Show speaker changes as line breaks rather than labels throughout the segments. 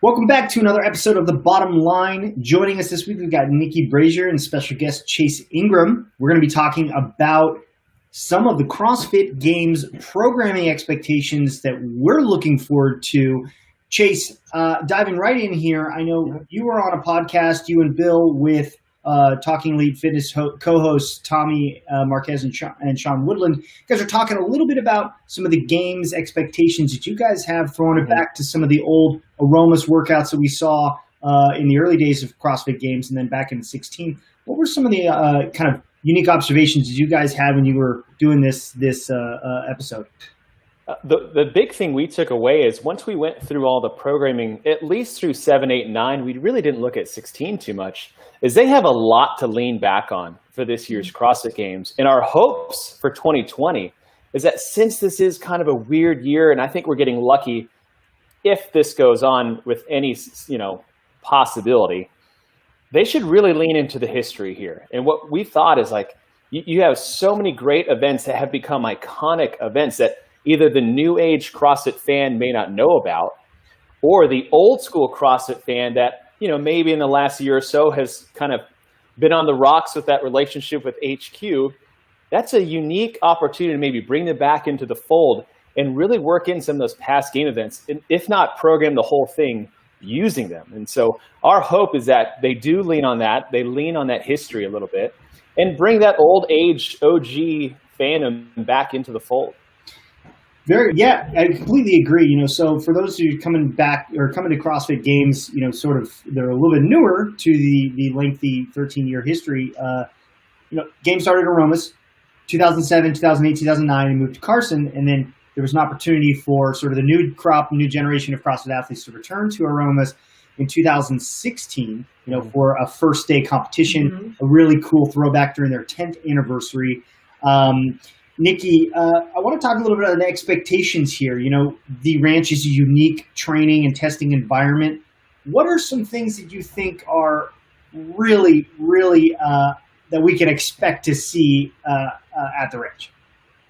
Welcome back to another episode of The Bottom Line. Joining us this week, we've got Niki, Brazier, and special guest Chase Ingraham. We're going to be talking about some of the CrossFit Games programming expectations that we're looking forward to. Chase, diving right in here, I know you were on a podcast, you and Bill, with Talking Elite Fitness co-hosts Tommy Marquez and Sean Woodland. You guys are talking a little bit about some of the games expectations that you guys have, throwing it back to some of the old Aromas workouts that we saw in the early days of CrossFit Games and then back in 2016. What were some of the kind of unique observations that you guys had when you were doing this episode?
The big thing we took away is once we went through all the programming, at least through 7, 8, and 9, we really didn't look at 16 too much, is they have a lot to lean back on for this year's CrossFit Games. And our hopes for 2020 is that since this is kind of a weird year, and I think we're getting lucky if this goes on with any, possibility, they should really lean into the history here. And what we thought is you have so many great events that have become iconic events that either the new age CrossFit fan may not know about, or the old school CrossFit fan that, maybe in the last year or so has kind of been on the rocks with that relationship with HQ. That's a unique opportunity to maybe bring them back into the fold and really work in some of those past game events, and if not program the whole thing using them. And so our hope is that they do lean on that. They lean on that history a little bit and bring that old age OG fandom back into the fold.
I completely agree. So for those who are coming back or coming to CrossFit Games, sort of they're a little bit newer to the lengthy 13-year history. Games started at Aromas, 2007, 2008, 2009, and moved to Carson, and then there was an opportunity for sort of the new crop, new generation of CrossFit athletes to return to Aromas in 2016. For a first day competition, a really cool throwback during their 10th anniversary. Niki, I want to talk a little bit about the expectations here. The ranch is a unique training and testing environment. What are some things that you think are really, really that we can expect to see at the ranch?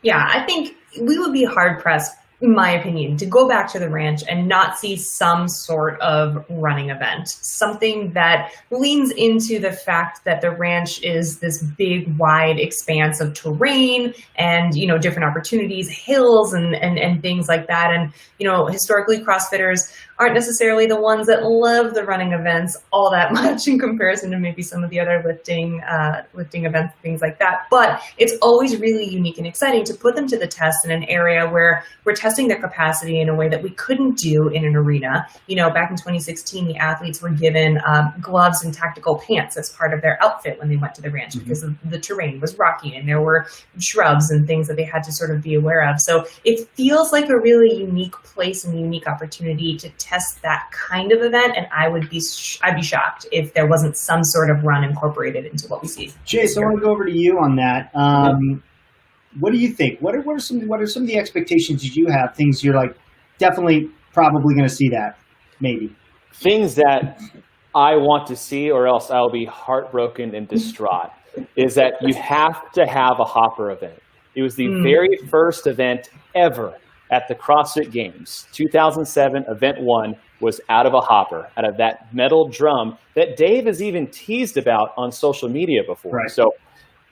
Yeah, I think we would be hard-pressed, in my opinion, to go back to the ranch and not see some sort of running event, something that leans into the fact that the ranch is this big, wide expanse of terrain and, different opportunities, hills and things like that. And, historically CrossFitters aren't necessarily the ones that love the running events all that much in comparison to maybe some of the other lifting events, things like that. But it's always really unique and exciting to put them to the test in an area where we're testing their capacity in a way that we couldn't do in an arena. Back in 2016, the athletes were given gloves and tactical pants as part of their outfit when they went to the ranch because the terrain was rocky and there were shrubs and things that they had to sort of be aware of. So it feels like a really unique place and a unique opportunity to test that kind of event, and I'd be shocked if there wasn't some sort of run incorporated into what we see.
Chase, I want to go over to you on that. What do you think? What are some of the expectations that you have? Things you're definitely probably going to see that, maybe.
Things that I want to see, or else I'll be heartbroken and distraught, is that you have to have a hopper event. It was the very first event ever at the CrossFit Games. 2007, event 1 was out of a hopper, out of that metal drum that Dave has even teased about on social media before.
Right.
So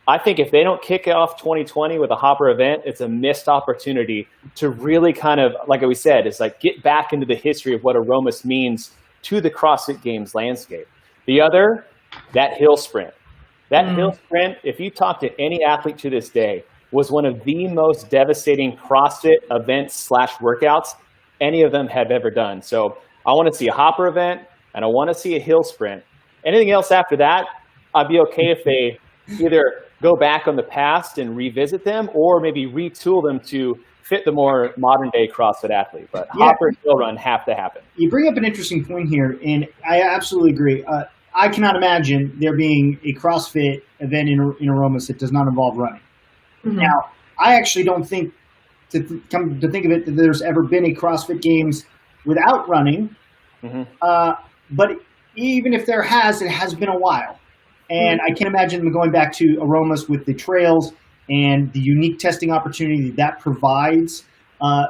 I think if they don't kick off 2020 with a hopper event, it's a missed opportunity to really kind of, like we said, it's get back into the history of what Aromas means to the CrossFit Games landscape. The other, that hill sprint. That hill sprint, if you talk to any athlete to this day, was one of the most devastating CrossFit events / workouts any of them have ever done. So I want to see a hopper event and I want to see a hill sprint. Anything else after that, I'd be okay if they either go back on the past and revisit them or maybe retool them to fit the more modern day CrossFit athlete. But hopper and hill run have to happen.
You bring up an interesting point here, and I absolutely agree. I cannot imagine there being a CrossFit event in Aromas that does not involve running. Now, I actually don't think, come to think of it, that there's ever been a CrossFit Games without running. But even if there has, it has been a while. And I can imagine them going back to Aromas with the trails and the unique testing opportunity that provides.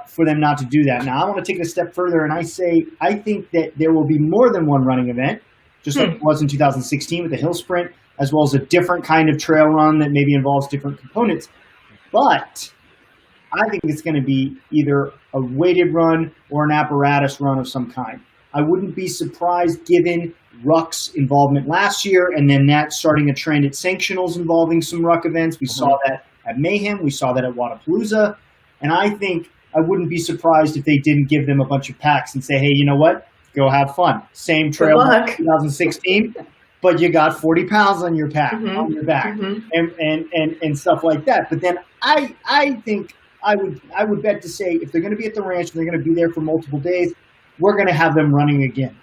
for them not to do that. Now, I want to take it a step further, and I think that there will be more than one running event, just like it was in 2016 with the hill sprint, as well as a different kind of trail run that maybe involves different components. But I think it's going to be either a weighted run or an apparatus run of some kind. I wouldn't be surprised given Ruck's involvement last year, and then that starting a trend at Sanctionals involving some Ruck events. We saw that at Mayhem. We saw that at Wadapalooza. And I think I wouldn't be surprised if they didn't give them a bunch of packs and say, hey, you know what? Go have fun. Same trail in 2016, but you got 40 pounds on your pack, on your back, and stuff like that. But then I think I would bet to say if they're going to be at the ranch and they're going to be there for multiple days, we're going to have them running again.